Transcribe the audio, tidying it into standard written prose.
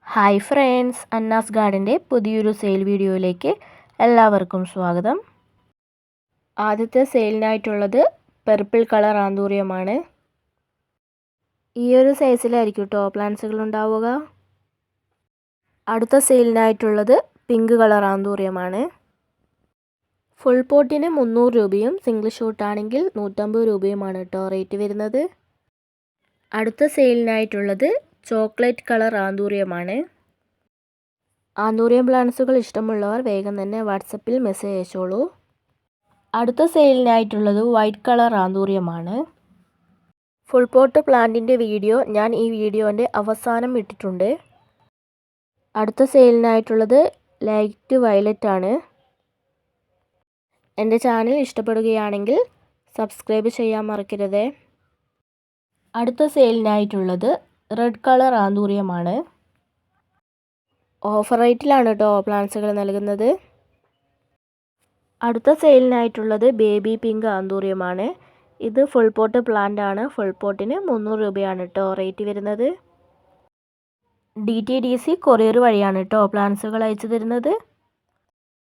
Hi friends, അന്നാസ് ഗാർഡൻ്റെ പുതിയൊരു sale വീഡിയോയിലേക്ക് എല്ലാവർക്കും സ്വാഗതം. ആദ്യത്തെ സെയിലിനായിട്ടുള്ളത് പർപ്പിൾ കളർ ആന്തൂറിയമാണ്. ഈ ഒരു സൈസിലായിരിക്കും പ്ലാന്റ്സുകൾ ഉണ്ടാവുക. അടുത്ത സെയിലിനായിട്ടുള്ളത് പിങ്ക് കളർ ആന്തൂറിയമാണ്. ഫുൾ പോട്ടിന് 300 രൂപയും സിംഗിൾ ഷോട്ട് ആണെങ്കിൽ 150 രൂപയുമാണ് റേറ്റ് വരുന്നത്. അടുത്ത സെയിലിനായിട്ടുള്ളത് ചോക്ലേറ്റ് കളർ ആന്തൂറിയമാണ്. ആന്തൂറിയം പ്ലാന്റ്സുകൾ ഇഷ്ടമുള്ളവർ വേഗം തന്നെ വാട്സപ്പിൽ മെസ്സേജ് അയച്ചോളൂ. അടുത്ത സെയിലിനായിട്ടുള്ളത് വൈറ്റ് കളർ ആന്തൂറിയമാണ്. ഫുൾ പോട്ട് പ്ലാന്റിൻ്റെ വീഡിയോ ഞാൻ ഈ വീഡിയോൻ്റെ അവസാനം ഇട്ടിട്ടുണ്ട്. അടുത്ത സെയിലിനായിട്ടുള്ളത് ലൈറ്റ് വയലറ്റ് ആണ്. എൻ്റെ ചാനൽ ഇഷ്ടപ്പെടുകയാണെങ്കിൽ സബ്സ്ക്രൈബ് ചെയ്യാൻ മറക്കരുത്. അടുത്ത സെയിലിനായിട്ടുള്ളത് റെഡ് കളർ ആന്തൂറിയമാണ്. ഓഫർ റേറ്റിലാണ് പ്ലാന്റ്സുകൾ നൽകുന്നത്. അടുത്ത സെയിലിനായിട്ടുള്ളത് ബേബി പിങ്ക് ആന്തൂറിയമാണ്. ഇത് ഫുൾ പോട്ട് പ്ലാന്റ് ആണ്. ഫുൾ പോട്ടിന് 300 രൂപയാണ് റേറ്റ് വരുന്നത്. DTDC കൊറിയർ വഴിയാണ് പ്ലാന്റ്സുകൾ അയച്ചു തരുന്നത്.